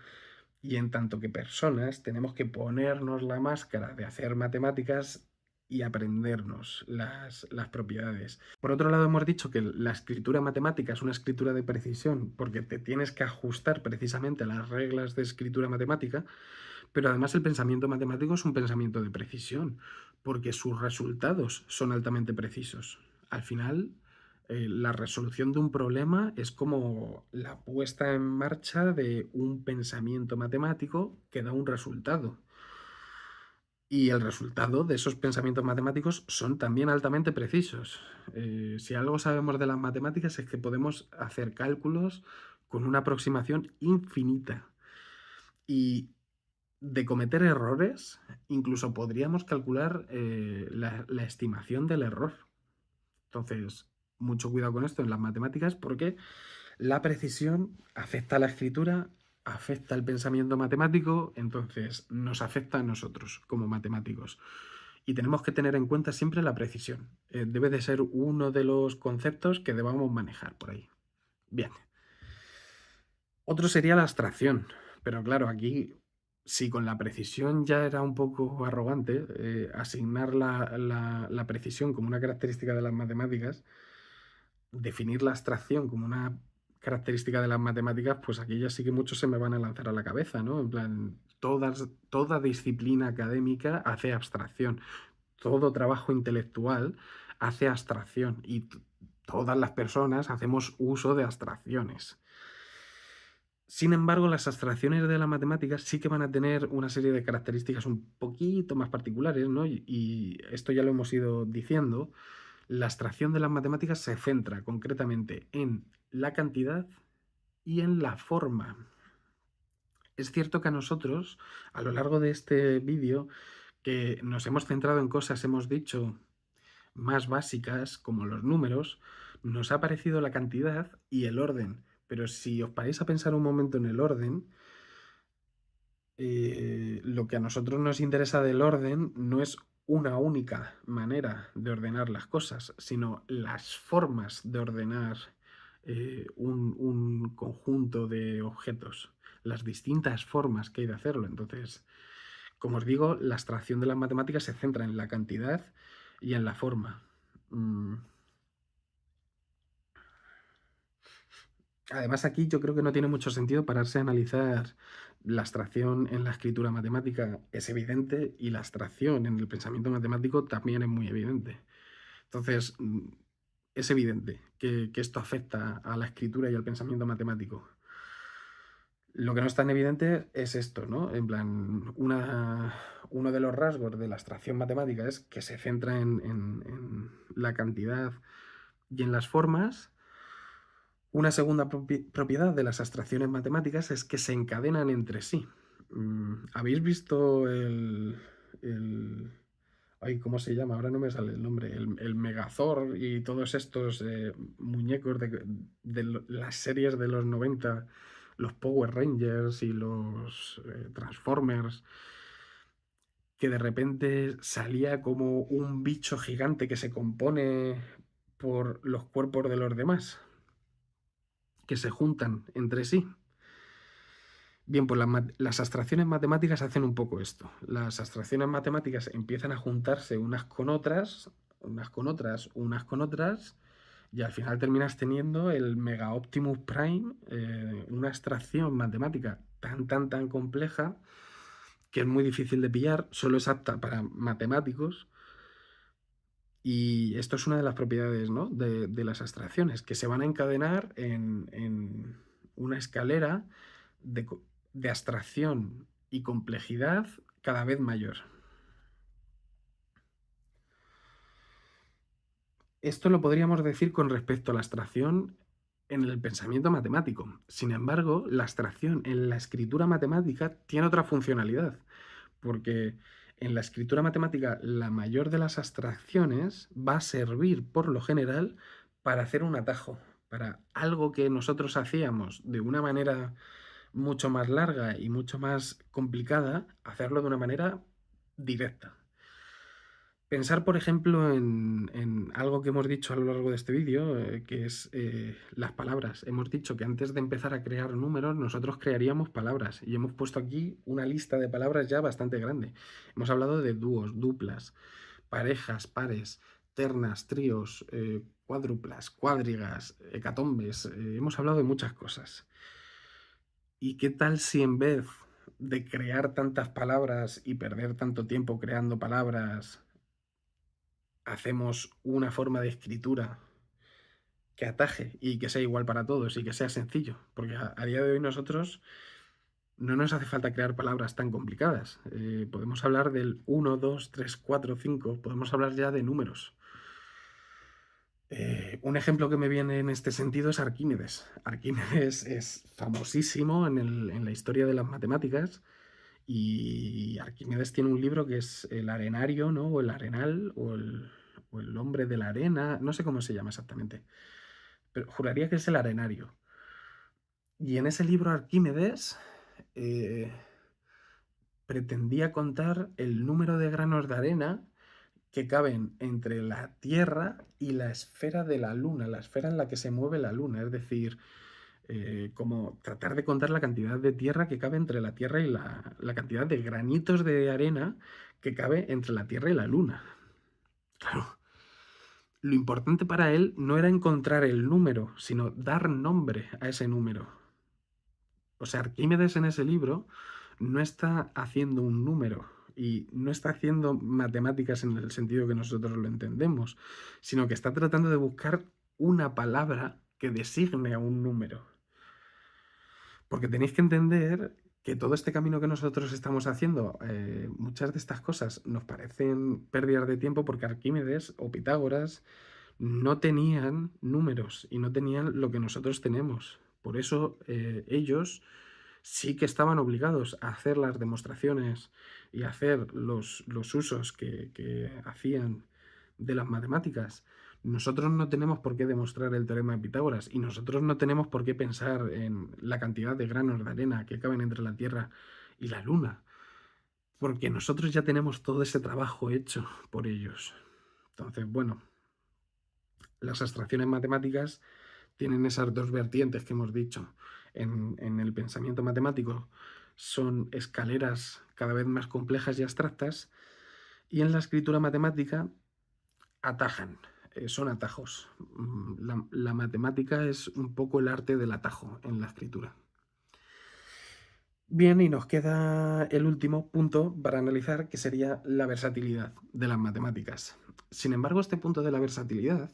y en tanto que personas tenemos que ponernos la máscara de hacer matemáticas y aprendernos las propiedades. Por otro lado, hemos dicho que la escritura matemática es una escritura de precisión porque te tienes que ajustar precisamente a las reglas de escritura matemática, pero además el pensamiento matemático es un pensamiento de precisión porque sus resultados son altamente precisos. Al final, la resolución de un problema es como la puesta en marcha de un pensamiento matemático que da un resultado. Y el resultado de esos pensamientos matemáticos son también altamente precisos. Si algo sabemos de las matemáticas es que podemos hacer cálculos con una aproximación infinita. Y de cometer errores, incluso podríamos calcular la estimación del error. Entonces, mucho cuidado con esto en las matemáticas porque la precisión afecta a la escritura, afecta al pensamiento matemático, entonces nos afecta a nosotros como matemáticos. y tenemos que tener en cuenta siempre la precisión. Debe de ser uno de los conceptos que debamos manejar por ahí. Bien. Otro sería la abstracción, pero claro, aquí, si con la precisión ya era un poco arrogante, asignar la precisión como una característica de las matemáticas, definir la abstracción como una característica de las matemáticas, pues aquí ya sí que muchos se me van a lanzar a la cabeza, ¿no? En plan, toda disciplina académica hace abstracción, todo trabajo intelectual hace abstracción y todas las personas hacemos uso de abstracciones. Sin embargo, las abstracciones de las matemáticas sí que van a tener una serie de características un poquito más particulares, ¿no? Y esto ya lo hemos ido diciendo. La abstracción de las matemáticas se centra concretamente en la cantidad y en la forma. Es cierto que a nosotros, a lo largo de este vídeo, que nos hemos centrado en cosas, hemos dicho, más básicas, como los números, nos ha parecido la cantidad y el orden. Pero si os paráis a pensar un momento en el orden, lo que a nosotros nos interesa del orden no es una única manera de ordenar las cosas, sino las formas de ordenar un conjunto de objetos, las distintas formas que hay de hacerlo. Entonces, como os digo, la abstracción de las matemáticas se centra en la cantidad y en la forma. Además, aquí yo creo que no tiene mucho sentido pararse a analizar la abstracción en la escritura matemática es evidente y la abstracción en el pensamiento matemático también es muy evidente. Entonces, es evidente que esto afecta a la escritura y al pensamiento matemático. Lo que no es tan evidente es esto, ¿no? En plan, uno de los rasgos de la abstracción matemática es que se centra en la cantidad y en las formas. Una segunda propiedad de las abstracciones matemáticas es que se encadenan entre sí. ¿Habéis visto ay, ¿cómo se llama? Ahora no me sale el nombre. El Megazord y todos estos muñecos de las series de los 90, los Power Rangers y los Transformers, que de repente salía como un bicho gigante que se compone por los cuerpos de los demás, que se juntan entre sí. Bien, pues las abstracciones matemáticas hacen un poco esto. Las abstracciones matemáticas empiezan a juntarse unas con otras, unas con otras, unas con otras, y al final terminas teniendo el Mega Optimus Prime, una abstracción matemática tan compleja que es muy difícil de pillar, solo es apta para matemáticos. Y esto es una de las propiedades, ¿no?, de las abstracciones, que se van a encadenar en una escalera de abstracción y complejidad cada vez mayor. Esto lo podríamos decir con respecto a la abstracción en el pensamiento matemático. Sin embargo, la abstracción en la escritura matemática tiene otra funcionalidad, porque en la escritura matemática la mayor de las abstracciones va a servir por lo general para hacer un atajo, para algo que nosotros hacíamos de una manera mucho más larga y mucho más complicada, hacerlo de una manera directa. Pensar, por ejemplo, en algo que hemos dicho a lo largo de este vídeo, que es las palabras. Hemos dicho que antes de empezar a crear números, nosotros crearíamos palabras y hemos puesto aquí una lista de palabras ya bastante grande. Hemos hablado de dúos, duplas, parejas, pares, ternas, tríos, cuádruplas, cuádrigas, hecatombes. Hemos hablado de muchas cosas. ¿Y qué tal si en vez de crear tantas palabras y perder tanto tiempo creando palabras, hacemos una forma de escritura que ataje y que sea igual para todos y que sea sencillo? Porque a día de hoy nosotros no nos hace falta crear palabras tan complicadas. Podemos hablar del 1, 2, 3, 4, 5, podemos hablar ya de números. Un ejemplo que me viene en este sentido es Arquímedes. Arquímedes es famosísimo en la historia de las matemáticas. Y Arquímedes tiene un libro que es El Arenario, ¿no? O El Arenal, o el Hombre de la Arena, no sé cómo se llama exactamente, pero juraría que es El Arenario. Y en ese libro Arquímedes pretendía contar el número de granos de arena que caben entre la Tierra y la esfera de la Luna, la esfera en la que se mueve la Luna. Es decir, como tratar de contar la cantidad de tierra que cabe entre la Tierra y la cantidad de granitos de arena que cabe entre la Tierra y la Luna. Claro, lo importante para él no era encontrar el número, sino dar nombre a ese número. O sea, Arquímedes en ese libro no está haciendo un número y no está haciendo matemáticas en el sentido que nosotros lo entendemos, sino que está tratando de buscar una palabra que designe a un número. Porque tenéis que entender que todo este camino que nosotros estamos haciendo, muchas de estas cosas nos parecen pérdidas de tiempo porque Arquímedes o Pitágoras no tenían números y no tenían lo que nosotros tenemos. Por eso ellos sí que estaban obligados a hacer las demostraciones y a hacer los usos que hacían de las matemáticas. Nosotros no tenemos por qué demostrar el teorema de Pitágoras y nosotros no tenemos por qué pensar en la cantidad de granos de arena que caben entre la Tierra y la Luna, porque nosotros ya tenemos todo ese trabajo hecho por ellos. Entonces, bueno, las abstracciones matemáticas tienen esas dos vertientes que hemos dicho. En el pensamiento matemático son escaleras cada vez más complejas y abstractas, y en la escritura matemática atajan, son atajos. La matemática es un poco el arte del atajo en la escritura. Bien, y nos queda el último punto para analizar, que sería la versatilidad de las matemáticas. Sin embargo, este punto de la versatilidad,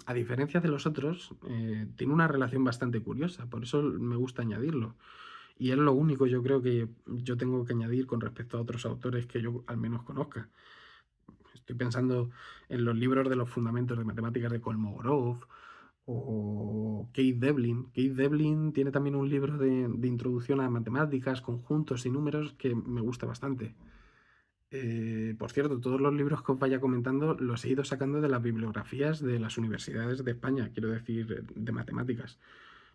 a diferencia de los otros, tiene una relación bastante curiosa, por eso me gusta añadirlo. Y es lo único, yo creo, que yo tengo que añadir con respecto a otros autores que yo al menos conozca. Estoy pensando en los libros de los fundamentos de matemáticas de Kolmogorov o Keith Devlin. Keith Devlin tiene también un libro de introducción a matemáticas, conjuntos y números que me gusta bastante. Por cierto, todos los libros que os vaya comentando los he ido sacando de las bibliografías de las universidades de España, quiero decir, de matemáticas.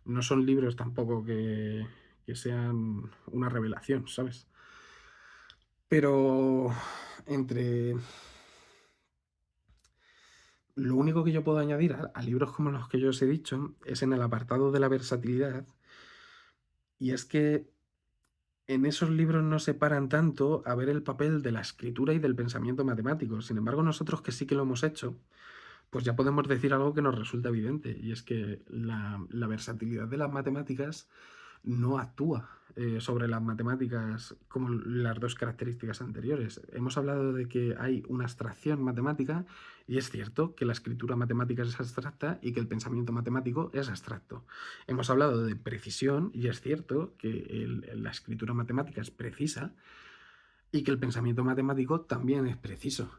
No son libros tampoco que sean una revelación, ¿sabes? Pero entre lo único que yo puedo añadir a libros como los que yo os he dicho es en el apartado de la versatilidad, y es que en esos libros no se paran tanto a ver el papel de la escritura y del pensamiento matemático. Sin embargo, nosotros que sí que lo hemos hecho, pues ya podemos decir algo que nos resulta evidente, y es que la versatilidad de las matemáticas no actúa sobre las matemáticas como las dos características anteriores. Hemos hablado de que hay una abstracción matemática, y es cierto que la escritura matemática es abstracta y que el pensamiento matemático es abstracto. Hemos hablado de precisión, y es cierto que la escritura matemática es precisa y que el pensamiento matemático también es preciso.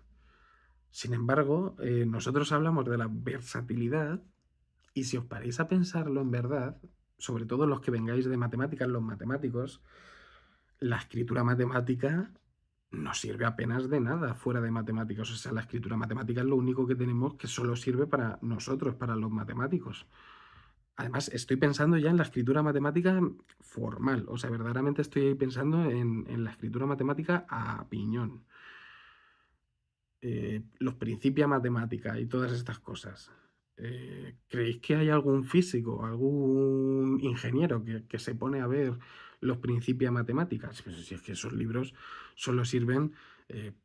Sin embargo, nosotros hablamos de la versatilidad, y si os paráis a pensarlo en verdad, sobre todo los que vengáis de matemáticas, los matemáticos, la escritura matemática no sirve apenas de nada fuera de matemáticas. O sea, la escritura matemática es lo único que tenemos que solo sirve para nosotros, para los matemáticos. Además, estoy pensando ya en la escritura matemática formal. O sea, verdaderamente estoy pensando en la escritura matemática a piñón. Los principia matemática y todas estas cosas. ¿Creéis que hay algún físico, algún ingeniero que se pone a ver los principia matemáticas? Pues si es que esos libros solo sirven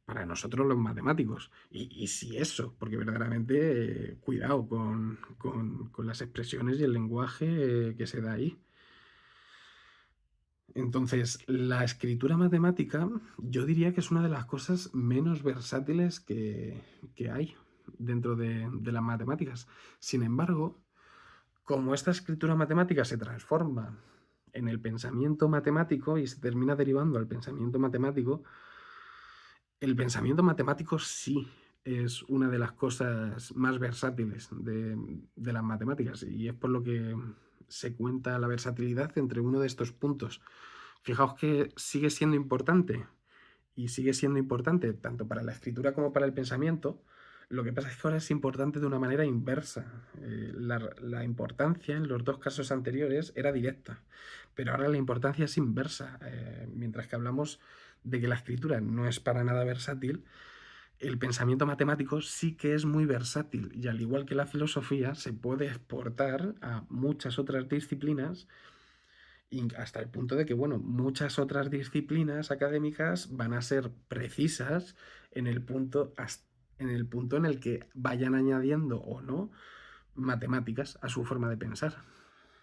para nosotros los matemáticos. Y si eso, porque verdaderamente cuidado con las expresiones y el lenguaje que se da ahí. Entonces, la escritura matemática yo diría que es una de las cosas menos versátiles que hay dentro de las matemáticas. Sin embargo, como esta escritura matemática se transforma en el pensamiento matemático y se termina derivando al pensamiento matemático, el pensamiento matemático sí es una de las cosas más versátiles de las matemáticas, y es por lo que se cuenta la versatilidad entre uno de estos puntos. Fijaos que sigue siendo importante, y sigue siendo importante tanto para la escritura como para el pensamiento. Lo que pasa es que ahora es importante de una manera inversa. La importancia en los dos casos anteriores era directa, pero ahora la importancia es inversa. Mientras que hablamos de que la escritura no es para nada versátil, el pensamiento matemático sí que es muy versátil y al igual que la filosofía se puede exportar a muchas otras disciplinas y hasta el punto de que, bueno, muchas otras disciplinas académicas van a ser precisas en el punto, en el punto en el que vayan añadiendo o no matemáticas a su forma de pensar.